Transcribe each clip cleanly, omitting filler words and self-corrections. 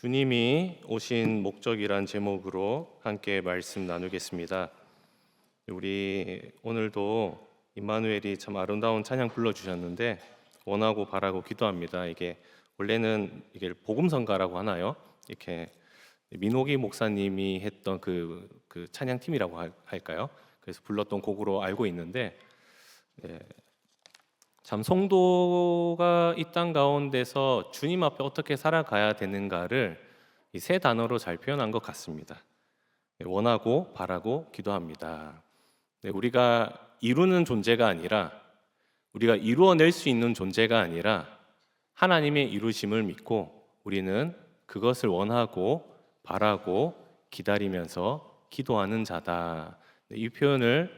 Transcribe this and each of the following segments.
주님이 오신 목적이란 제목으로 함께 말씀 나누겠습니다. 우리 오늘도 임마누엘이 참 아름다운 찬양 불러주셨는데 원하고 바라고 기도합니다. 이게 원래는 이게 복음성가라고 하나요? 이렇게 민호기 목사님이 했던 그 찬양팀이라고 할까요? 그래서 불렀던 곡으로 알고 있는데 참 성도가 이 땅 가운데서 주님 앞에 어떻게 살아가야 되는가를 이 세 단어로 잘 표현한 것 같습니다. 원하고 바라고 기도합니다. 우리가 이루는 존재가 아니라 우리가 이루어낼 수 있는 존재가 아니라 하나님의 이루심을 믿고 우리는 그것을 원하고 바라고 기다리면서 기도하는 자다. 이 표현을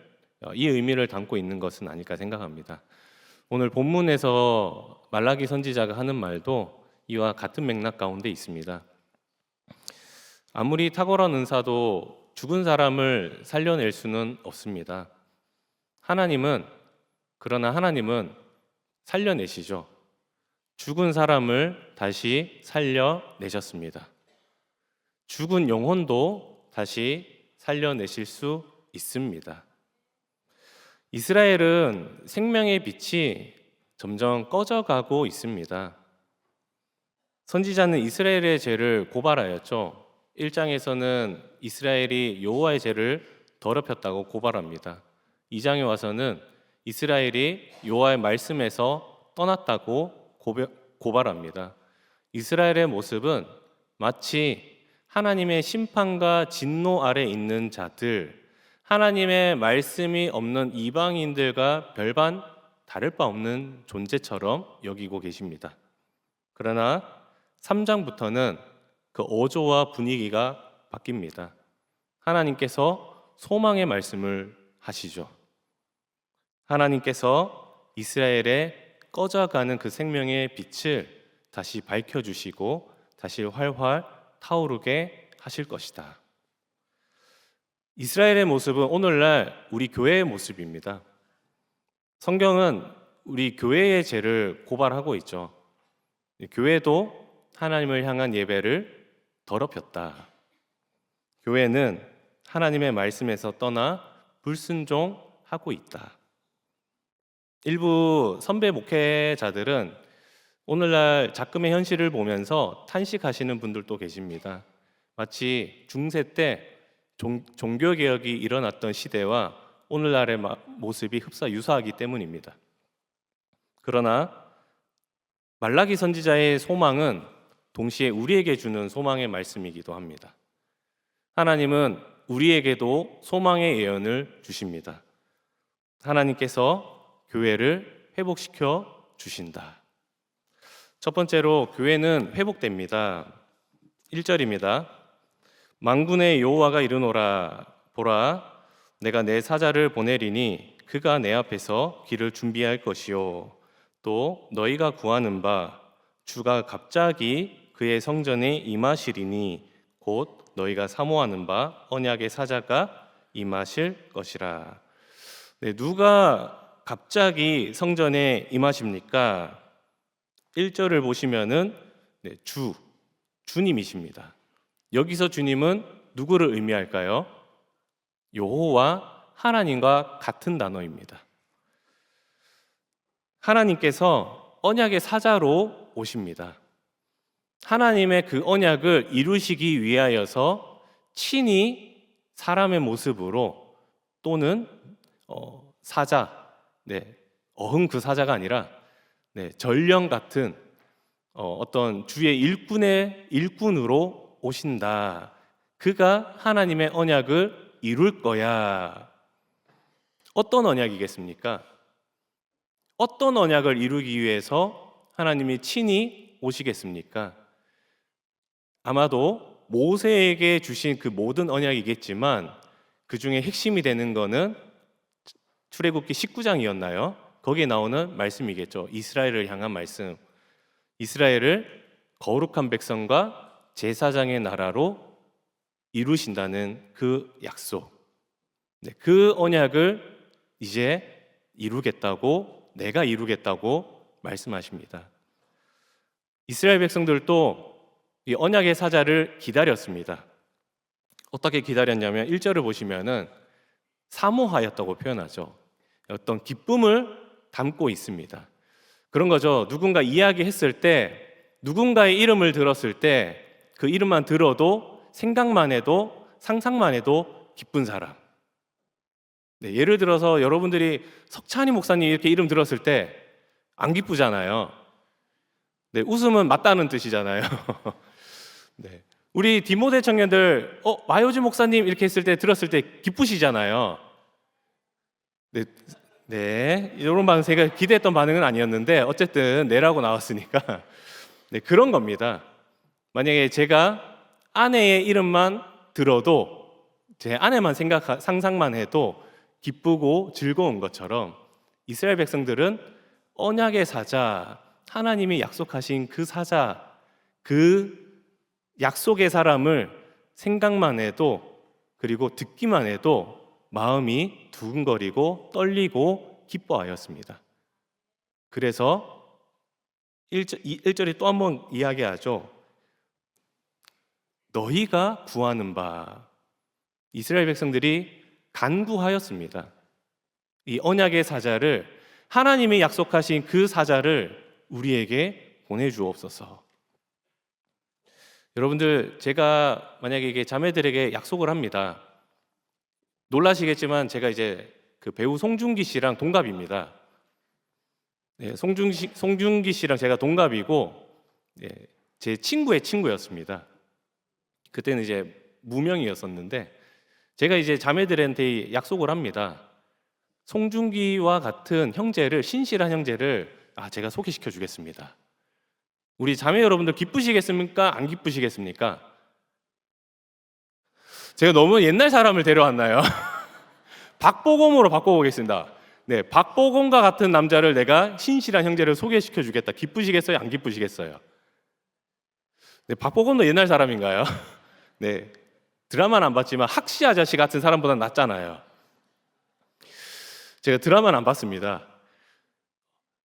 이 의미를 담고 있는 것은 아닐까 생각합니다. 오늘 본문에서 말라기 선지자가 하는 말도 이와 같은 맥락 가운데 있습니다. 아무리 탁월한 은사도 죽은 사람을 살려낼 수는 없습니다. 그러나 하나님은 살려내시죠. 죽은 사람을 다시 살려내셨습니다. 죽은 영혼도 다시 살려내실 수 있습니다. 이스라엘은 생명의 빛이 점점 꺼져가고 있습니다. 선지자는 이스라엘의 죄를 고발하였죠. 1장에서는 이스라엘이 여호와의 죄를 더럽혔다고 고발합니다. 2장에 와서는 이스라엘이 여호와의 말씀에서 떠났다고 고발합니다. 이스라엘의 모습은 마치 하나님의 심판과 진노 아래 있는 자들, 하나님의 말씀이 없는 이방인들과 별반 다를 바 없는 존재처럼 여기고 계십니다. 그러나 3장부터는 그 어조와 분위기가 바뀝니다. 하나님께서 소망의 말씀을 하시죠. 하나님께서 이스라엘의 꺼져가는 그 생명의 빛을 다시 밝혀주시고 다시 활활 타오르게 하실 것이다. 이스라엘의 모습은 오늘날 우리 교회의 모습입니다. 성경은 우리 교회의 죄를 고발하고 있죠. 교회도 하나님을 향한 예배를 더럽혔다. 교회는 하나님의 말씀에서 떠나 불순종하고 있다. 일부 선배 목회자들은 오늘날 작금의 현실을 보면서 탄식하시는 분들도 계십니다. 마치 중세 때 종교개혁이 일어났던 시대와 오늘날의 모습이 흡사 유사하기 때문입니다. 그러나 말라기 선지자의 소망은 동시에 우리에게 주는 소망의 말씀이기도 합니다. 하나님은 우리에게도 소망의 예언을 주십니다. 하나님께서 교회를 회복시켜 주신다. 첫 번째로 교회는 회복됩니다. 1절입니다. 만군의 여호와가 이르노라 보라 내가 내 사자를 보내리니 그가 내 앞에서 길을 준비할 것이요 또 너희가 구하는 바 주가 갑자기 그의 성전에 임하시리니 곧 너희가 사모하는 바 언약의 사자가 임하실 것이라. 누가 갑자기 성전에 임하십니까? 1절을 보시면은 주님이십니다. 여기서 주님은 누구를 의미할까요? 여호와 하나님과 같은 단어입니다. 하나님께서 언약의 사자로 오십니다. 하나님의 그 언약을 이루시기 위하여서 친히 사람의 모습으로 또는 사자, 어흥 그 사자가 아니라 전령 같은 어떤 주의 일꾼으로 오신다. 그가 하나님의 언약을 이룰 거야. 어떤 언약이겠습니까? 어떤 언약을 이루기 위해서 하나님이 친히 오시겠습니까? 아마도 모세에게 주신 그 모든 언약이겠지만 그 중에 핵심이 되는 거는 출애굽기 19장이었나요? 거기에 나오는 말씀이겠죠. 이스라엘을 향한 말씀. 이스라엘을 거룩한 백성과 제사장의 나라로 이루신다는 그 약속. 그 언약을 이제 내가 이루겠다고 말씀하십니다. 이스라엘 백성들도 이 언약의 사자를 기다렸습니다. 어떻게 기다렸냐면 1절을 보시면은 사모하였다고 표현하죠. 어떤 기쁨을 담고 있습니다. 그런 거죠. 누군가 이야기했을 때, 누군가의 이름을 들었을 때 그 이름만 들어도 생각만 해도 상상만 해도 기쁜 사람. 네, 예를 들어서 여러분들이 석찬이 목사님 이렇게 이름 들었을 때 안 기쁘잖아요. 네, 웃음은 맞다는 뜻이잖아요. 네. 우리 디모데 청년들 마요지 목사님 이렇게 했을 때 들었을 때 기쁘시잖아요. 네, 네, 이런 반응 제가 기대했던 반응은 아니었는데 어쨌든 네라고 나왔으니까 네, 그런 겁니다. 만약에 제가 아내의 이름만 들어도 제 아내만 상상만 해도 기쁘고 즐거운 것처럼 이스라엘 백성들은 언약의 사자, 하나님이 약속하신 그 사자, 그 약속의 사람을 생각만 해도 그리고 듣기만 해도 마음이 두근거리고 떨리고 기뻐하였습니다. 그래서 1절이 또 한 번 이야기하죠. 너희가 구하는 바, 이스라엘 백성들이 간구하였습니다. 이 언약의 사자를, 하나님이 약속하신 그 사자를 우리에게 보내주옵소서. 여러분들, 제가 만약에 이게 자매들에게 약속을 합니다. 놀라시겠지만 제가 이제 그 배우 송중기 씨랑 동갑입니다. 네, 송중기 씨랑 제가 동갑이고, 네, 제 친구의 친구였습니다. 그때는 이제 무명이었었는데 제가 이제 자매들한테 약속을 합니다. 송중기와 같은 형제를, 신실한 형제를 제가 소개시켜 주겠습니다. 우리 자매 여러분들 기쁘시겠습니까? 안 기쁘시겠습니까? 제가 너무 옛날 사람을 데려왔나요? 박보검으로 바꿔보겠습니다. 네, 박보검과 같은 남자를 내가 신실한 형제를 소개시켜 주겠다. 기쁘시겠어요? 안 기쁘시겠어요? 네, 박보검도 옛날 사람인가요? 네, 드라마는 안 봤지만 학시 아저씨 같은 사람보다 낫잖아요. 제가 드라마는 안 봤습니다.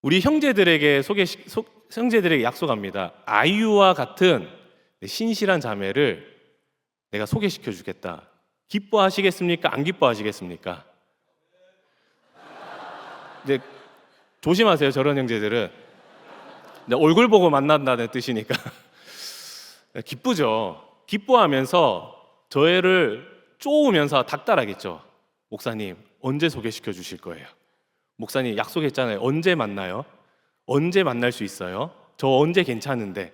우리 형제들에게 형제들에게 약속합니다. 아이유와 같은 신실한 자매를 내가 소개시켜 주겠다. 기뻐하시겠습니까? 안 기뻐하시겠습니까? 네, 조심하세요. 저런 형제들은 네, 얼굴 보고 만난다는 뜻이니까. 기쁘죠. 기뻐하면서 저희를 쪼으면서 닥달하겠죠. 목사님, 언제 소개시켜 주실 거예요? 목사님 약속했잖아요. 언제 만나요? 언제 만날 수 있어요? 저 언제 괜찮은데?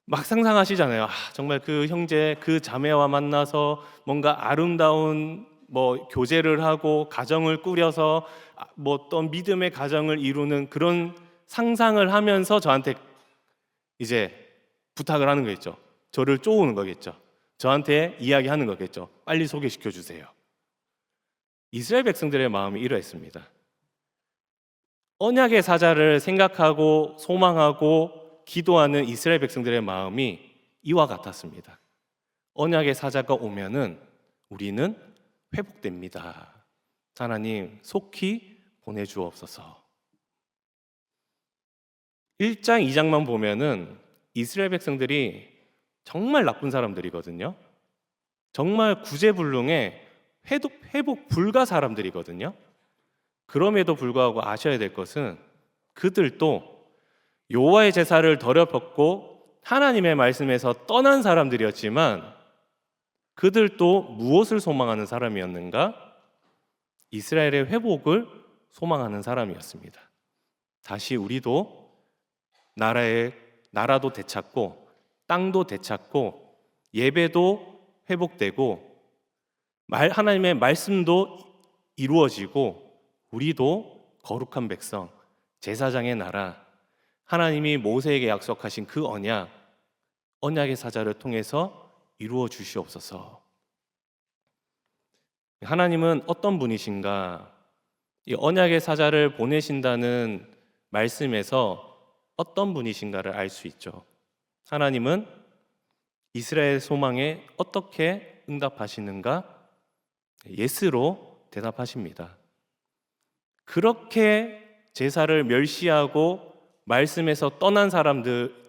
막 상상하시잖아요. 정말 그 형제, 그 자매와 만나서 뭔가 아름다운 교제를 하고 가정을 꾸려서 어떤 믿음의 가정을 이루는 그런 상상을 하면서 저한테 이제 부탁을 하는 거겠죠. 저를 쪼우는 거겠죠. 저한테 이야기하는 거겠죠. 빨리 소개시켜 주세요. 이스라엘 백성들의 마음이 이러했습니다. 언약의 사자를 생각하고 소망하고 기도하는 이스라엘 백성들의 마음이 이와 같았습니다. 언약의 사자가 오면은 우리는 회복됩니다. 하나님 속히 보내주옵소서. 1장, 2장만 보면은 이스라엘 백성들이 정말 나쁜 사람들이거든요. 정말 구제불능의 회복 불가 사람들이거든요. 그럼에도 불구하고 아셔야 될 것은 그들도 여호와의 제사를 더럽혔고 하나님의 말씀에서 떠난 사람들이었지만 그들도 무엇을 소망하는 사람이었는가? 이스라엘의 회복을 소망하는 사람이었습니다. 다시 우리도 나라도 되찾고 땅도 되찾고 예배도 회복되고 하나님의 말씀도 이루어지고 우리도 거룩한 백성, 제사장의 나라, 하나님이 모세에게 약속하신 그 언약의 사자를 통해서 이루어 주시옵소서. 하나님은 어떤 분이신가? 이 언약의 사자를 보내신다는 말씀에서 어떤 분이신가를 알 수 있죠. 하나님은 이스라엘 소망에 어떻게 응답하시는가? 예스로 대답하십니다. 그렇게 제사를 멸시하고 말씀에서 떠난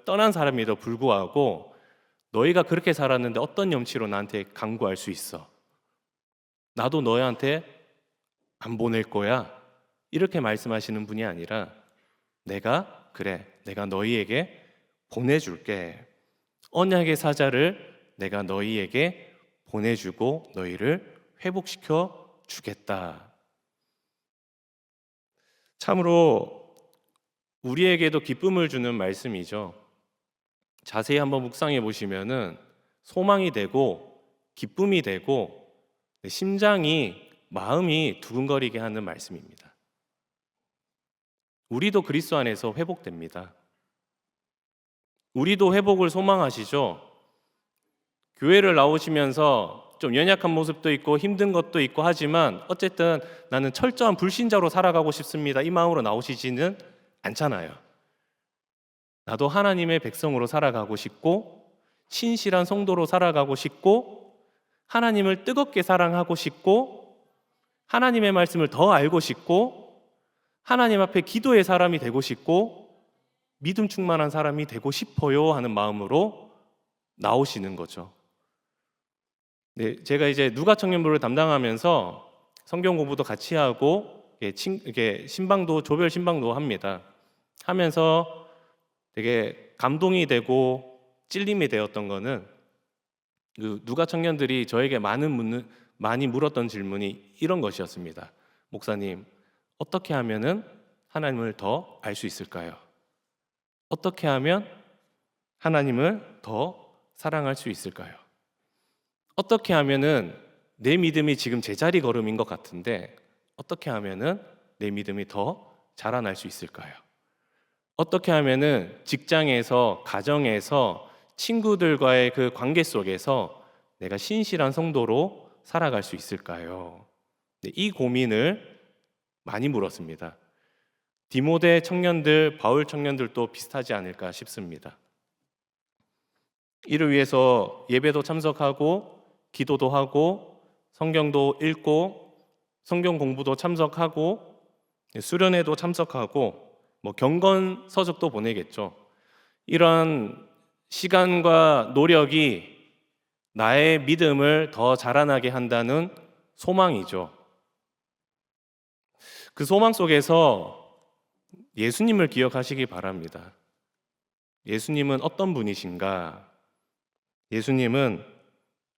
떠난 사람에도 불구하고 너희가 그렇게 살았는데 어떤 염치로 나한테 강구할 수 있어? 나도 너희한테 안 보낼 거야. 이렇게 말씀하시는 분이 아니라 내가 너희에게 보내줄게. 언약의 사자를 내가 너희에게 보내주고 너희를 회복시켜 주겠다. 참으로 우리에게도 기쁨을 주는 말씀이죠. 자세히 한번 묵상해 보시면은 소망이 되고 기쁨이 되고 심장이 마음이 두근거리게 하는 말씀입니다. 우리도 그리스도 안에서 회복됩니다. 우리도 회복을 소망하시죠? 교회를 나오시면서 좀 연약한 모습도 있고 힘든 것도 있고 하지만 어쨌든 나는 철저한 불신자로 살아가고 싶습니다. 이 마음으로 나오시지는 않잖아요. 나도 하나님의 백성으로 살아가고 싶고 신실한 성도로 살아가고 싶고 하나님을 뜨겁게 사랑하고 싶고 하나님의 말씀을 더 알고 싶고 하나님 앞에 기도의 사람이 되고 싶고 믿음 충만한 사람이 되고 싶어요 하는 마음으로 나오시는 거죠. 네, 제가 이제 누가 청년부를 담당하면서 성경 공부도 같이 하고 이렇게 신방도 조별 신방도 합니다. 하면서 되게 감동이 되고 찔림이 되었던 거는 그 누가 청년들이 저에게 많이 물었던 질문이 이런 것이었습니다. 목사님, 어떻게 하면은 하나님을 더 알 수 있을까요? 어떻게 하면 하나님을 더 사랑할 수 있을까요? 어떻게 하면은 내 믿음이 지금 제자리 걸음인 것 같은데 어떻게 하면은 내 믿음이 더 자라날 수 있을까요? 어떻게 하면은 직장에서, 가정에서, 친구들과의 그 관계 속에서 내가 신실한 성도로 살아갈 수 있을까요? 이 고민을 많이 물었습니다. 디모데 청년들, 바울 청년들도 비슷하지 않을까 싶습니다. 이를 위해서 예배도 참석하고 기도도 하고 성경도 읽고 성경 공부도 참석하고 수련회도 참석하고 경건 서적도 보내겠죠. 이런 시간과 노력이 나의 믿음을 더 자라나게 한다는 소망이죠. 그 소망 속에서 예수님을 기억하시기 바랍니다. 예수님은 어떤 분이신가? 예수님은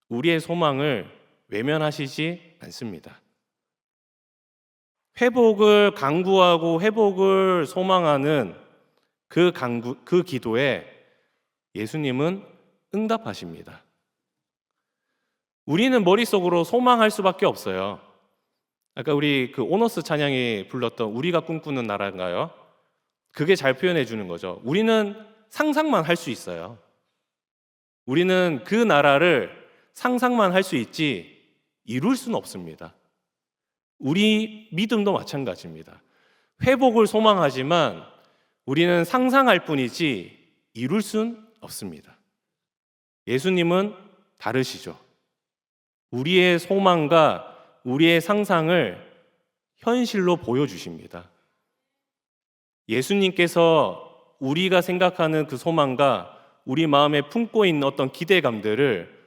우리의 소망을 외면하시지 않습니다. 회복을 간구하고 회복을 소망하는 그 기도에 예수님은 응답하십니다. 우리는 머릿속으로 소망할 수밖에 없어요. 아까 우리 그 오너스 찬양이 불렀던 우리가 꿈꾸는 나라인가요? 그게 잘 표현해 주는 거죠. 우리는 상상만 할 수 있어요. 우리는 그 나라를 상상만 할 수 있지 이룰 수는 없습니다. 우리 믿음도 마찬가지입니다. 회복을 소망하지만 우리는 상상할 뿐이지 이룰 수는 없습니다. 예수님은 다르시죠. 우리의 소망과 우리의 상상을 현실로 보여주십니다. 예수님께서 우리가 생각하는 그 소망과 우리 마음에 품고 있는 어떤 기대감들을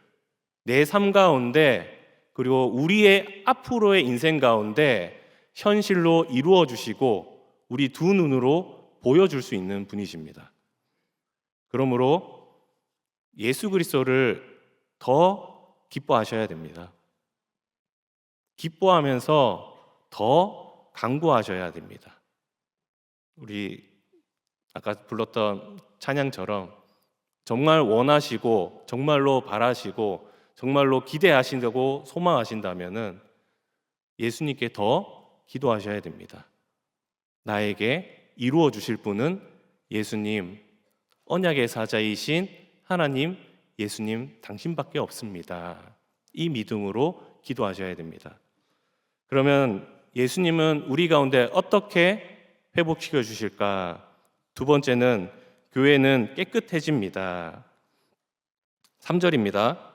내 삶 가운데 그리고 우리의 앞으로의 인생 가운데 현실로 이루어 주시고 우리 두 눈으로 보여줄 수 있는 분이십니다. 그러므로 예수 그리스도를 더 기뻐하셔야 됩니다. 기뻐하면서 더 간구하셔야 됩니다. 우리 아까 불렀던 찬양처럼 정말 원하시고 정말로 바라시고 정말로 기대하신다고 소망하신다면은 예수님께 더 기도하셔야 됩니다. 나에게 이루어 주실 분은 예수님, 언약의 사자이신 하나님, 예수님 당신밖에 없습니다. 이 믿음으로 기도하셔야 됩니다. 그러면 예수님은 우리 가운데 어떻게 회복시켜 주실까? 두 번째는 교회는 깨끗해집니다. 3절입니다.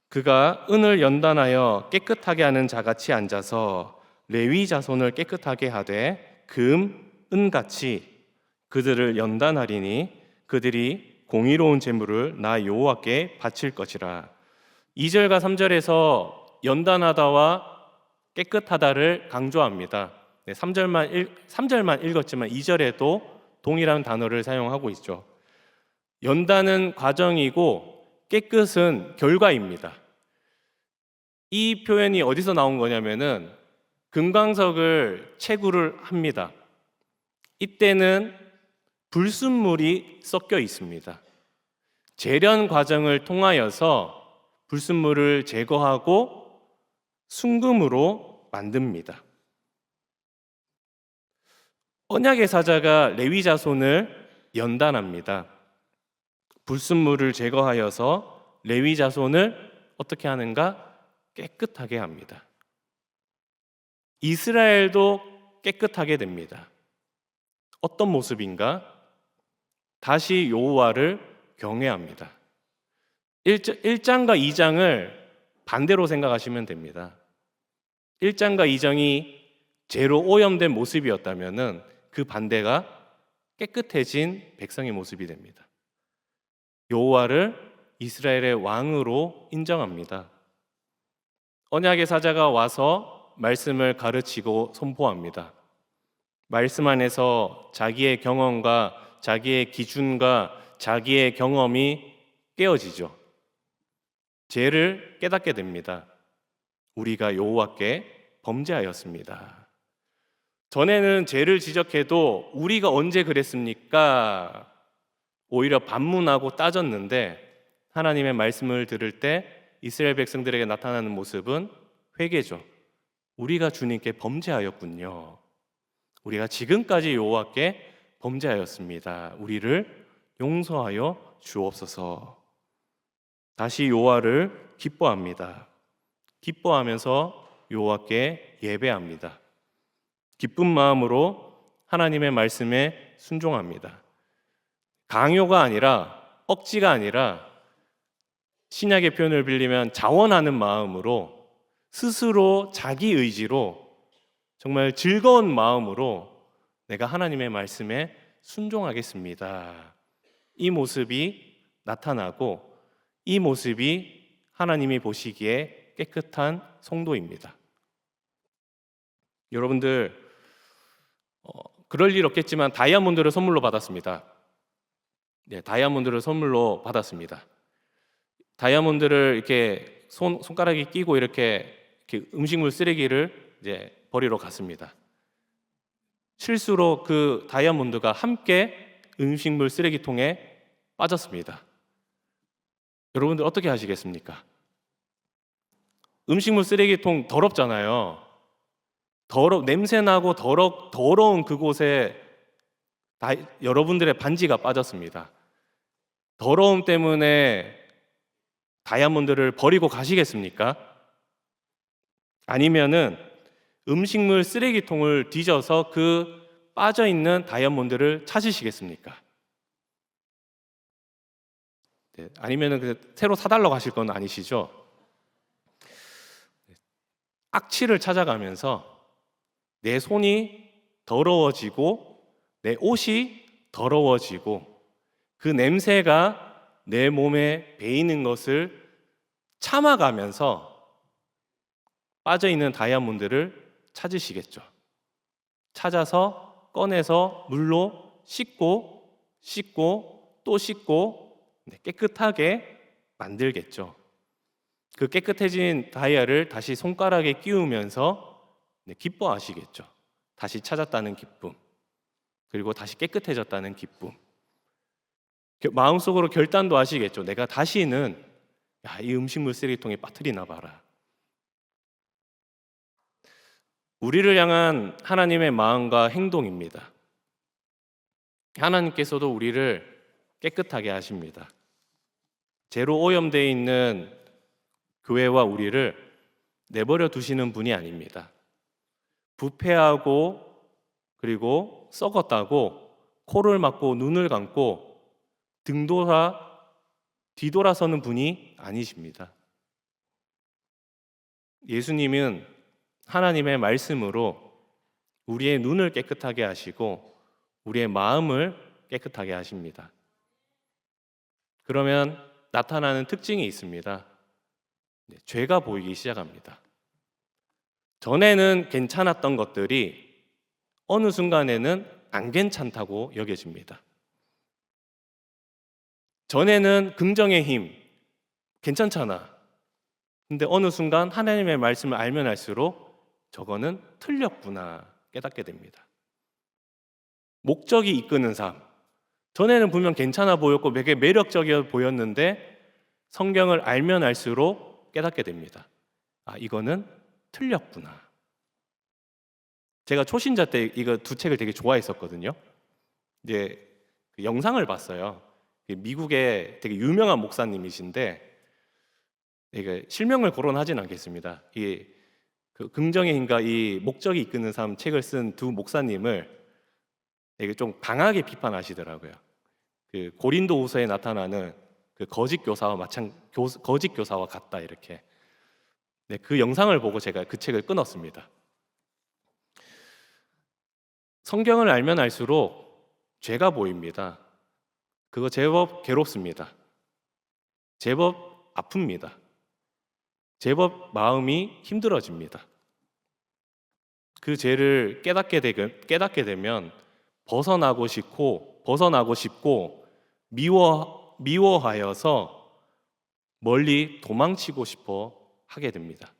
그가 은을 연단하여 깨끗하게 하는 자같이 앉아서 레위 자손을 깨끗하게 하되 금, 은같이 그들을 연단하리니 그들이 공의로운 제물을 나 여호와께 바칠 것이라. 2절과 3절에서 연단하다와 깨끗하다를 강조합니다. 3절만 읽었지만 2절에도 동일한 단어를 사용하고 있죠. 연단은 과정이고 깨끗은 결과입니다. 이 표현이 어디서 나온 거냐면은 금강석을 채굴을 합니다. 이때는 불순물이 섞여 있습니다. 재련 과정을 통하여서 불순물을 제거하고 순금으로 만듭니다. 언약의 사자가 레위 자손을 연단합니다. 불순물을 제거하여서 레위 자손을 어떻게 하는가? 깨끗하게 합니다. 이스라엘도 깨끗하게 됩니다. 어떤 모습인가? 다시 여호와를 경외합니다. 1장과 2장을 반대로 생각하시면 됩니다. 1장과 2장이 죄로 오염된 모습이었다면 그 반대가 깨끗해진 백성의 모습이 됩니다. 여호와를 이스라엘의 왕으로 인정합니다. 언약의 사자가 와서 말씀을 가르치고 선포합니다. 말씀 안에서 자기의 경험과 자기의 기준과 자기의 경험이 깨어지죠. 죄를 깨닫게 됩니다. 우리가 여호와께 범죄하였습니다. 전에는 죄를 지적해도 우리가 언제 그랬습니까? 오히려 반문하고 따졌는데 하나님의 말씀을 들을 때 이스라엘 백성들에게 나타나는 모습은 회개죠. 우리가 주님께 범죄하였군요. 우리가 지금까지 여호와께 범죄하였습니다. 우리를 용서하여 주옵소서. 다시 여호와를 기뻐합니다. 기뻐하면서 여호와께 예배합니다. 기쁜 마음으로 하나님의 말씀에 순종합니다. 강요가 아니라 억지가 아니라 신약의 표현을 빌리면 자원하는 마음으로 스스로 자기 의지로 정말 즐거운 마음으로 내가 하나님의 말씀에 순종하겠습니다. 이 모습이 나타나고 이 모습이 하나님이 보시기에 깨끗한 성도입니다. 여러분들 그럴 일 없겠지만 다이아몬드를 선물로 받았습니다. 네, 다이아몬드를 선물로 받았습니다. 다이아몬드를 이렇게 손가락에 끼고 이렇게 음식물 쓰레기를 이제 버리러 갔습니다. 실수로 그 다이아몬드가 함께 음식물 쓰레기통에 빠졌습니다. 여러분들 어떻게 하시겠습니까? 음식물 쓰레기통 더럽잖아요. 냄새나고 더러운 그곳에 여러분들의 반지가 빠졌습니다. 더러움 때문에 다이아몬드를 버리고 가시겠습니까? 아니면은 음식물 쓰레기통을 뒤져서 그 빠져있는 다이아몬드를 찾으시겠습니까? 네, 아니면은 새로 사달라고 하실 건 아니시죠? 악취를 찾아가면서 내 손이 더러워지고 내 옷이 더러워지고 그 냄새가 내 몸에 배이는 것을 참아가면서 빠져있는 다이아몬드를 찾으시겠죠. 찾아서 꺼내서 물로 씻고 또 씻고 깨끗하게 만들겠죠. 그 깨끗해진 다이아를 다시 손가락에 끼우면서 기뻐하시겠죠. 다시 찾았다는 기쁨, 그리고 다시 깨끗해졌다는 기쁨. 마음속으로 결단도 하시겠죠. 내가 다시는 이 음식물 쓰레기통에 빠뜨리나 봐라. 우리를 향한 하나님의 마음과 행동입니다. 하나님께서도 우리를 깨끗하게 하십니다. 죄로 오염되어 있는 교회와 우리를 내버려 두시는 분이 아닙니다. 부패하고 그리고 썩었다고 코를 막고 눈을 감고 뒤돌아서는 분이 아니십니다. 예수님은 하나님의 말씀으로 우리의 눈을 깨끗하게 하시고 우리의 마음을 깨끗하게 하십니다. 그러면 나타나는 특징이 있습니다. 죄가 보이기 시작합니다. 전에는 괜찮았던 것들이 어느 순간에는 안 괜찮다고 여겨집니다. 전에는 긍정의 힘, 괜찮잖아. 근데 어느 순간 하나님의 말씀을 알면 알수록 저거는 틀렸구나 깨닫게 됩니다. 목적이 이끄는 삶. 전에는 분명 괜찮아 보였고 되게 매력적이어 보였는데 성경을 알면 알수록 깨닫게 됩니다. 아, 이거는 틀렸구나. 제가 초신자 때 이거 두 책을 되게 좋아했었거든요. 이제 그 영상을 봤어요. 미국의 되게 유명한 목사님이신데 이게 실명을 거론하진 않겠습니다. 이 그 긍정의 힘과 이 목적이 이끄는 삶 책을 쓴 두 목사님을 되게 좀 강하게 비판하시더라고요. 그 고린도후서에 나타나는 그 거짓 교사와 같다 이렇게. 네, 그 영상을 보고 제가 그 책을 끊었습니다. 성경을 알면 알수록 죄가 보입니다. 그거 제법 괴롭습니다. 제법 아픕니다. 제법 마음이 힘들어집니다. 그 죄를 깨닫게 되면 벗어나고 싶고 미워하여서 멀리 도망치고 싶어 하게 됩니다.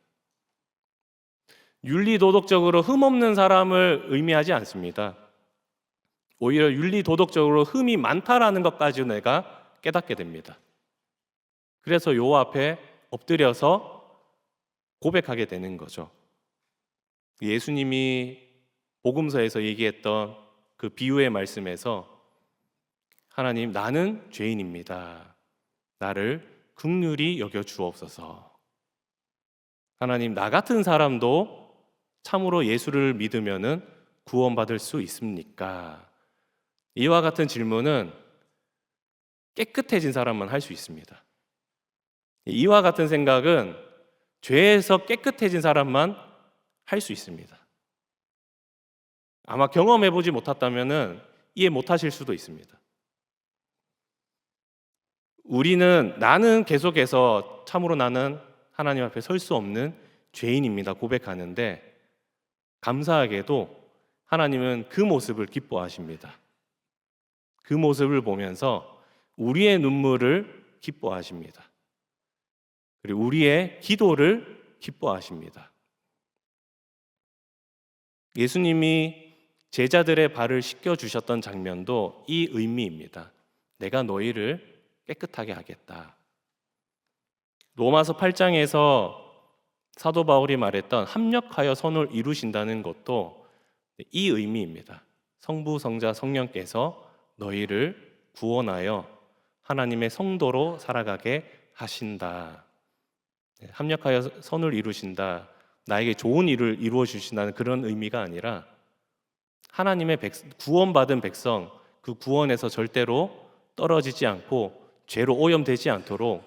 윤리도덕적으로 흠없는 사람을 의미하지 않습니다. 오히려 윤리도덕적으로 흠이 많다라는 것까지 내가 깨닫게 됩니다. 그래서 요 앞에 엎드려서 고백하게 되는 거죠. 예수님이 복음서에서 얘기했던 그 비유의 말씀에서 하나님, 나는 죄인입니다. 나를 긍휼히 여겨 주옵소서. 하나님, 나 같은 사람도 참으로 예수를 믿으면은 구원받을 수 있습니까? 이와 같은 질문은 깨끗해진 사람만 할 수 있습니다. 이와 같은 생각은 죄에서 깨끗해진 사람만 할 수 있습니다. 아마 경험해보지 못했다면 이해 못하실 수도 있습니다. 나는 계속해서 참으로 나는 하나님 앞에 설 수 없는 죄인입니다 고백하는데 감사하게도 하나님은 그 모습을 기뻐하십니다. 그 모습을 보면서 우리의 눈물을 기뻐하십니다. 그리고 우리의 기도를 기뻐하십니다. 예수님이 제자들의 발을 씻겨주셨던 장면도 이 의미입니다. 내가 너희를 깨끗하게 하겠다. 로마서 8장에서 사도 바울이 말했던 합력하여 선을 이루신다는 것도 이 의미입니다. 성부, 성자, 성령께서 너희를 구원하여 하나님의 성도로 살아가게 하신다. 합력하여 선을 이루신다. 나에게 좋은 일을 이루어 주신다는 그런 의미가 아니라 하나님의 구원받은 백성, 그 구원에서 절대로 떨어지지 않고 죄로 오염되지 않도록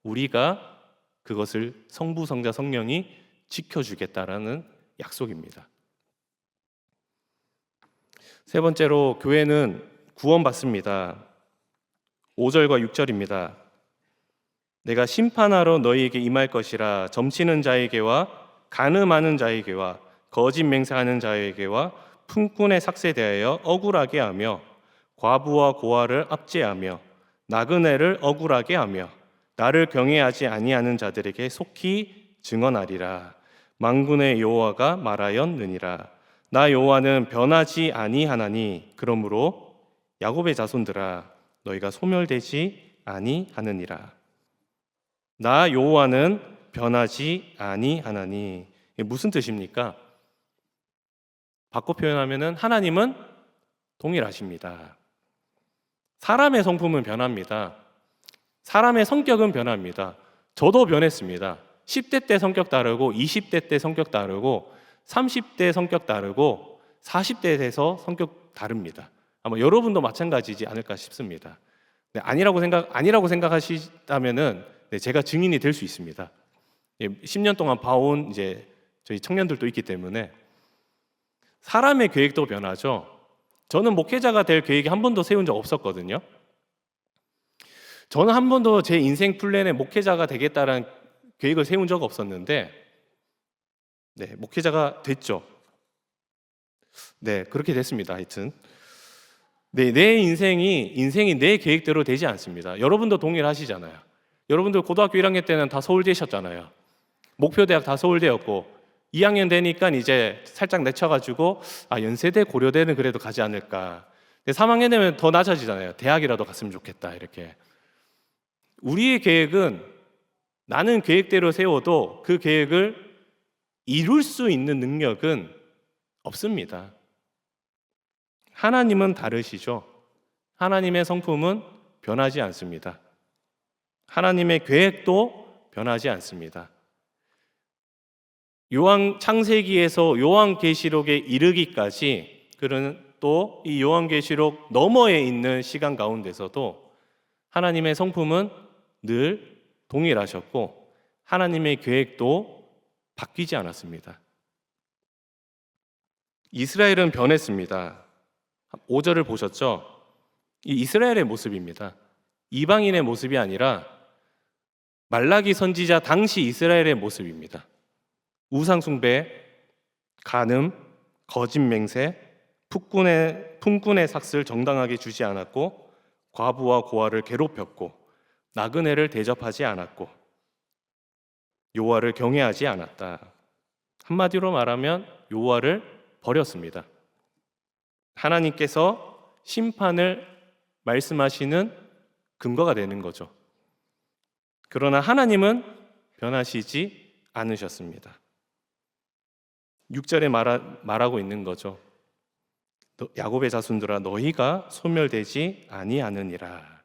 우리가 그것을 성부, 성자, 성령이 지켜주겠다라는 약속입니다. 세 번째로 교회는 구원받습니다. 5절과 6절입니다. 내가 심판하러 너희에게 임할 것이라 점치는 자에게와 간음하는 자에게와 거짓 맹세하는 자에게와 품꾼에 삭세대하여 억울하게 하며 과부와 고아를 압제하며 나그네를 억울하게 하며 나를 경외하지 아니하는 자들에게 속히 증언하리라. 만군의 여호와가 말하였느니라. 나 여호와는 변하지 아니하나니 그러므로 야곱의 자손들아 너희가 소멸되지 아니하느니라. 나 여호와는 변하지 아니하나니. 이게 무슨 뜻입니까? 바꿔 표현하면은 하나님은 동일하십니다. 사람의 성품은 변합니다. 사람의 성격은 변합니다. 저도 변했습니다. 10대 때 성격 다르고 20대 때 성격 다르고 30대 성격 다르고 40대 돼서 성격 다릅니다. 아마 여러분도 마찬가지지 않을까 싶습니다. 네, 아니라고 생각하시다면은 네, 제가 증인이 될 수 있습니다. 10년 동안 봐온 이제 저희 청년들도 있기 때문에 사람의 계획도 변하죠. 저는 목회자가 될 계획이 한 번도 세운 적 없었거든요. 저는 한 번도 제 인생 플랜에 목회자가 되겠다라는 계획을 세운 적 없었는데, 네, 목회자가 됐죠. 네, 그렇게 됐습니다. 하여튼. 네, 내 인생이 내 계획대로 되지 않습니다. 여러분도 동일하시잖아요. 여러분들 고등학교 1학년 때는 다 서울대셨잖아요. 목표 대학 다 서울대였고 2학년 되니까 이제 살짝 내쳐가지고 연세대 고려대는 그래도 가지 않을까. 근데 3학년 되면 더 낮아지잖아요. 대학이라도 갔으면 좋겠다 이렇게. 우리의 계획은 나는 계획대로 세워도 그 계획을 이룰 수 있는 능력은 없습니다. 하나님은 다르시죠. 하나님의 성품은 변하지 않습니다. 하나님의 계획도 변하지 않습니다. 창세기에서 요한계시록에 이르기까지, 그는 또 이 요한계시록 너머에 있는 시간 가운데서도 하나님의 성품은 늘 동일하셨고 하나님의 계획도 바뀌지 않았습니다. 이스라엘은 변했습니다. 5절을 보셨죠? 이 이스라엘의 모습입니다. 이방인의 모습이 아니라 말라기 선지자 당시 이스라엘의 모습입니다. 우상숭배, 간음, 거짓 맹세, 품꾼의 삭슬 정당하게 주지 않았고, 과부와 고아를 괴롭혔고, 나그네를 대접하지 않았고, 여호와를 경외하지 않았다. 한마디로 말하면 여호와를 버렸습니다. 하나님께서 심판을 말씀하시는 근거가 되는 거죠. 그러나 하나님은 변하시지 않으셨습니다. 6절에 말하고 있는 거죠. 야곱의 자손들아 너희가 소멸되지 아니하느니라.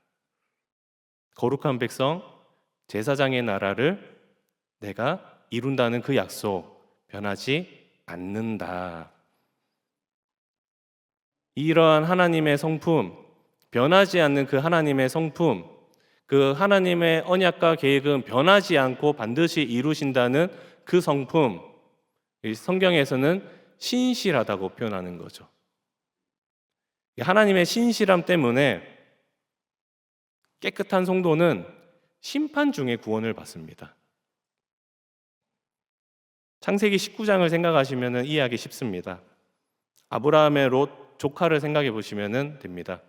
거룩한 백성 제사장의 나라를 내가 이룬다는 그 약속 변하지 않는다. 이러한 하나님의 성품, 변하지 않는 그 하나님의 성품, 그 하나님의 언약과 계획은 변하지 않고 반드시 이루신다는 그 성품, 성경에서는 신실하다고 표현하는 거죠. 하나님의 신실함 때문에 깨끗한 성도는 심판 중에 구원을 받습니다. 창세기 19장을 생각하시면 이해하기 쉽습니다. 아브라함의 롯 조카를 생각해 보시면 됩니다.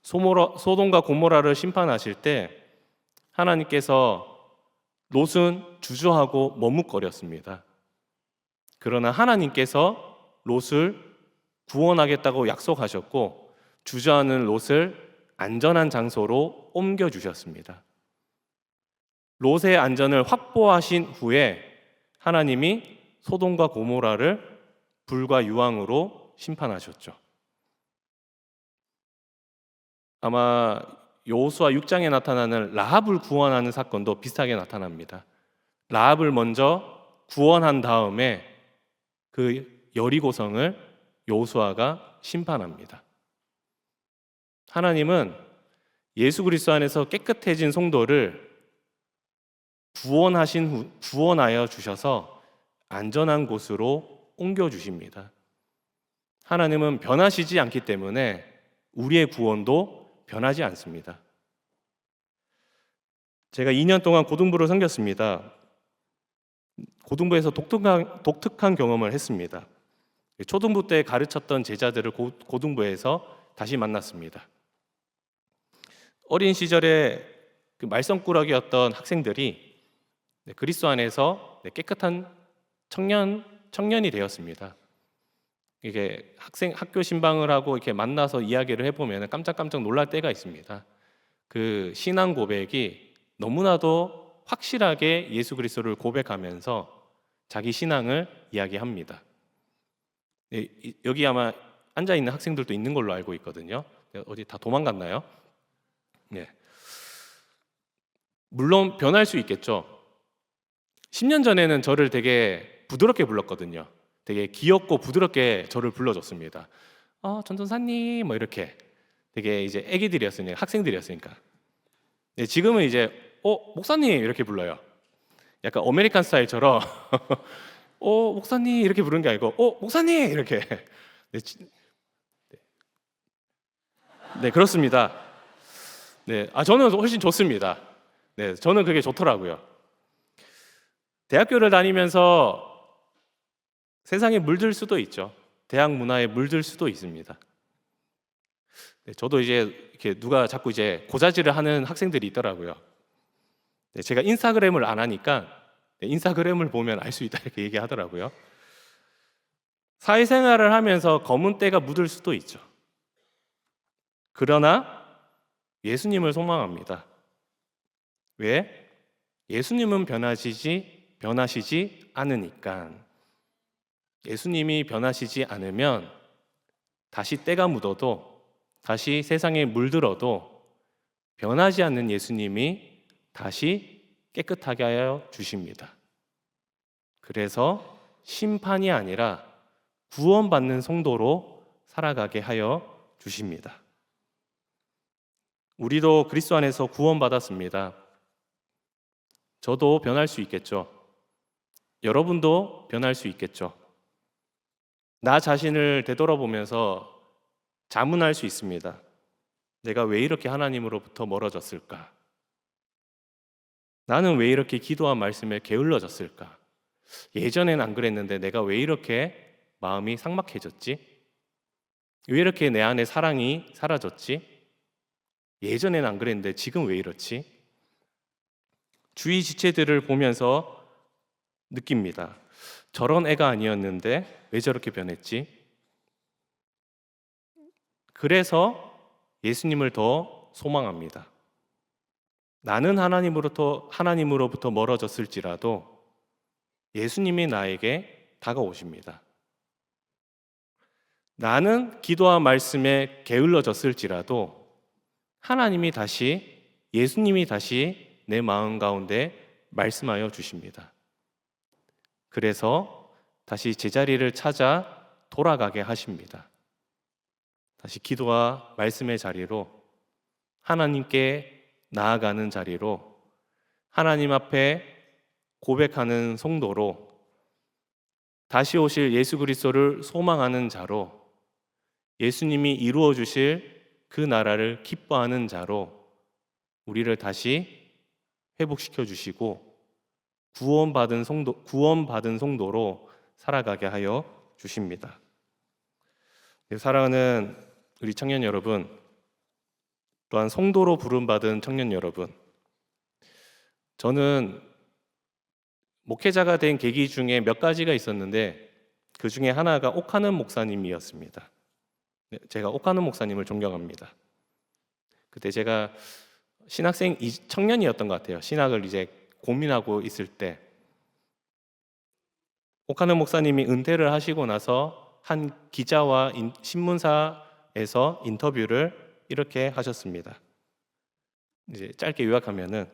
소돔과 고모라를 심판하실 때 하나님께서 롯은 주저하고 머뭇거렸습니다. 그러나 하나님께서 롯을 구원하겠다고 약속하셨고 주저하는 롯을 안전한 장소로 옮겨주셨습니다. 롯의 안전을 확보하신 후에 하나님이 소돔과 고모라를 불과 유황으로 심판하셨죠. 아마 여호수아 6장에 나타나는 라합을 구원하는 사건도 비슷하게 나타납니다. 라합을 먼저 구원한 다음에 그 여리고성을 여호수아가 심판합니다. 하나님은 예수 그리스도 안에서 깨끗해진 성도를 구원하여 주셔서 안전한 곳으로 옮겨 주십니다. 하나님은 변하시지 않기 때문에 우리의 구원도 변하지 않습니다. 제가 2년 동안 고등부를 섬겼습니다. 고등부에서 독특한 경험을 했습니다. 초등부 때 가르쳤던 제자들을 고등부에서 다시 만났습니다. 어린 시절에 그 말썽꾸러기였던 학생들이 그리스도 안에서 깨끗한 청년이 되었습니다. 이게 학교 신방을 하고 이렇게 만나서 이야기를 해보면 깜짝깜짝 놀랄 때가 있습니다. 그 신앙 고백이 너무나도 확실하게 예수 그리스도를 고백하면서 자기 신앙을 이야기합니다. 여기 아마 앉아 있는 학생들도 있는 걸로 알고 있거든요. 어디 다 도망갔나요? 네. 물론 변할 수 있겠죠. 10년 전에는 저를 되게 부드럽게 불렀거든요. 되게 귀엽고 부드럽게 저를 불러줬습니다. 전도사님 뭐 이렇게 되게 이제 애기들이었으니까 학생들이었으니까. 네, 지금은 이제 목사님 이렇게 불러요. 약간 아메리칸 스타일처럼 목사님 이렇게 부르는 게 아니고 목사님 이렇게. 네, 그렇습니다. 네, 저는 훨씬 좋습니다. 네, 저는 그게 좋더라고요. 대학교를 다니면서 세상에 물들 수도 있죠. 대학 문화에 물들 수도 있습니다. 네, 저도 이제 이렇게 누가 자꾸 이제 고자질을 하는 학생들이 있더라고요. 네, 제가 인스타그램을 안 하니까 인스타그램을 보면 알 수 있다 이렇게 얘기하더라고요. 사회생활을 하면서 검은 때가 묻을 수도 있죠. 그러나 예수님을 소망합니다. 왜? 예수님은 변하시지 않으니까. 예수님이 변하시지 않으면 다시 때가 묻어도, 다시 세상에 물들어도 변하지 않는 예수님이 다시 깨끗하게 하여 주십니다. 그래서 심판이 아니라 구원받는 성도로 살아가게 하여 주십니다. 우리도 그리스도 안에서 구원받았습니다. 저도 변할 수 있겠죠. 여러분도 변할 수 있겠죠. 나 자신을 되돌아보면서 자문할 수 있습니다. 내가 왜 이렇게 하나님으로부터 멀어졌을까? 나는 왜 이렇게 기도한 말씀에 게을러졌을까? 예전엔 안 그랬는데 내가 왜 이렇게 마음이 삭막해졌지? 왜 이렇게 내 안에 사랑이 사라졌지? 예전엔 안 그랬는데 지금 왜 이렇지? 주위 지체들을 보면서 느낍니다. 저런 애가 아니었는데 왜 저렇게 변했지? 그래서 예수님을 더 소망합니다. 나는 하나님으로부터 멀어졌을지라도 예수님이 나에게 다가오십니다. 나는 기도와 말씀에 게을러졌을지라도 예수님이 다시 내 마음 가운데 말씀하여 주십니다. 그래서 다시 제자리를 찾아 돌아가게 하십니다. 다시 기도와 말씀의 자리로, 하나님께 나아가는 자리로, 하나님 앞에 고백하는 성도로, 다시 오실 예수 그리스도를 소망하는 자로, 예수님이 이루어 주실 그 나라를 기뻐하는 자로 우리를 다시 회복시켜 주시고 구원받은 성도로 살아가게 하여 주십니다. 사랑하는 우리 청년 여러분, 또한 성도로 부름받은 청년 여러분, 저는 목회자가 된 계기 중에 몇 가지가 있었는데 그 중에 하나가 옥하는 목사님이었습니다. 제가 옥하는 목사님을 존경합니다. 그때 제가 청년이었던 것 같아요. 신학을 이제 고민하고 있을 때 옥하는 목사님이 은퇴를 하시고 나서 한 기자와 신문사에서 인터뷰를 이렇게 하셨습니다. 이제 짧게 요약하면은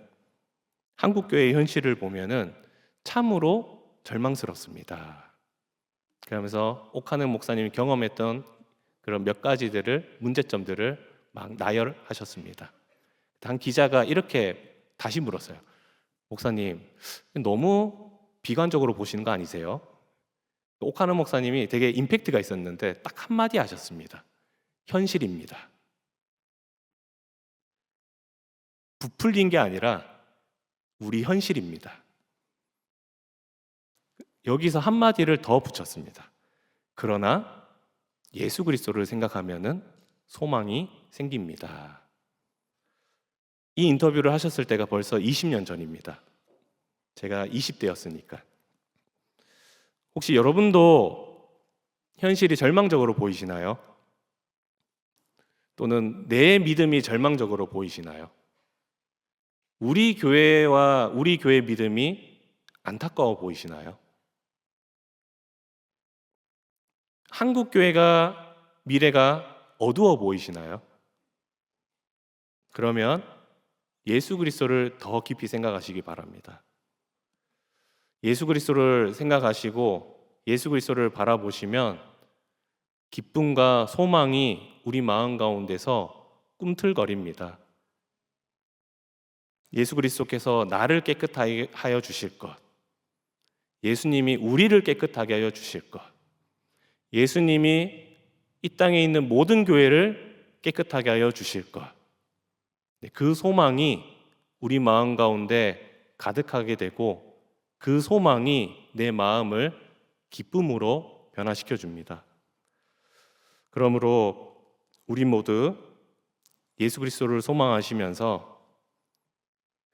한국 교회의 현실을 보면은 참으로 절망스럽습니다. 그러면서 옥하는 목사님이 경험했던 그런 몇 가지들을, 문제점들을 막 나열하셨습니다. 한 기자가 이렇게 다시 물었어요. 목사님, 너무 비관적으로 보시는 거 아니세요? 옥하는 목사님이 되게 임팩트가 있었는데 딱 한마디 하셨습니다. 현실입니다. 부풀린 게 아니라 우리 현실입니다. 여기서 한마디를 더 붙였습니다. 그러나 예수 그리스도를 생각하면은 소망이 생깁니다. 이 인터뷰를 하셨을 때가 벌써 20년 전입니다. 제가 20대였으니까. 혹시 여러분도 현실이 절망적으로 보이시나요? 또는 내 믿음이 절망적으로 보이시나요? 우리 교회와 우리 교회 믿음이 안타까워 보이시나요? 한국 교회가 미래가 어두워 보이시나요? 그러면 예수 그리스도를 더 깊이 생각하시기 바랍니다. 예수 그리스도를 생각하시고 예수 그리스도를 바라보시면 기쁨과 소망이 우리 마음 가운데서 꿈틀거립니다. 예수 그리스도께서 나를 깨끗하게 하여 주실 것, 예수님이 우리를 깨끗하게 하여 주실 것, 예수님이 이 땅에 있는 모든 교회를 깨끗하게 하여 주실 것, 그 소망이 우리 마음 가운데 가득하게 되고 그 소망이 내 마음을 기쁨으로 변화시켜 줍니다. 그러므로 우리 모두 예수 그리스도를 소망하시면서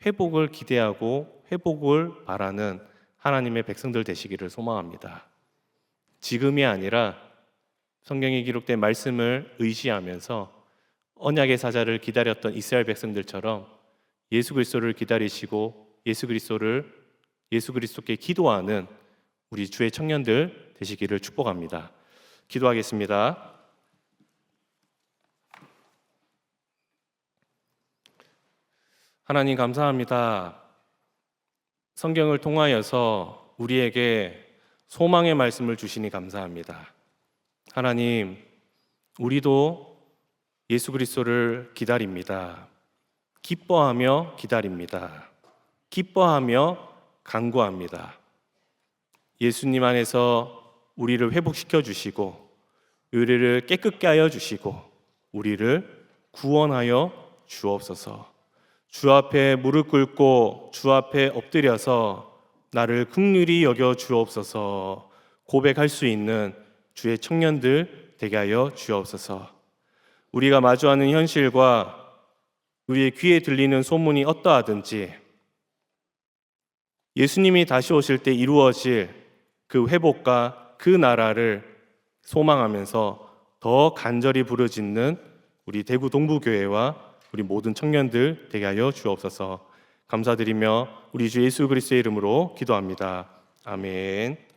회복을 기대하고 회복을 바라는 하나님의 백성들 되시기를 소망합니다. 지금이 아니라 성경에 기록된 말씀을 의지하면서 언약의 사자를 기다렸던 이스라엘 백성들처럼 예수 그리스도를 기다리시고 예수 그리스도께 기도하는 우리 주의 청년들 되시기를 축복합니다. 기도하겠습니다. 하나님 감사합니다. 성경을 통하여서 우리에게 소망의 말씀을 주시니 감사합니다. 하나님, 우리도 예수 그리스도를 기다립니다. 기뻐하며 기다립니다. 기뻐하며 간구합니다. 예수님 안에서 우리를 회복시켜 주시고 우리를 깨끗게 하여 주시고 우리를 구원하여 주옵소서. 주 앞에 무릎 꿇고 주 앞에 엎드려서 나를 긍휼히 여겨 주옵소서 고백할 수 있는 주의 청년들 되게 하여 주옵소서. 우리가 마주하는 현실과 우리의 귀에 들리는 소문이 어떠하든지 예수님이 다시 오실 때 이루어질 그 회복과 그 나라를 소망하면서 더 간절히 부르짖는 우리 대구 동부교회와 우리 모든 청년들 되게 하여 주옵소서. 감사드리며 우리 주 예수 그리스도의 이름으로 기도합니다. 아멘.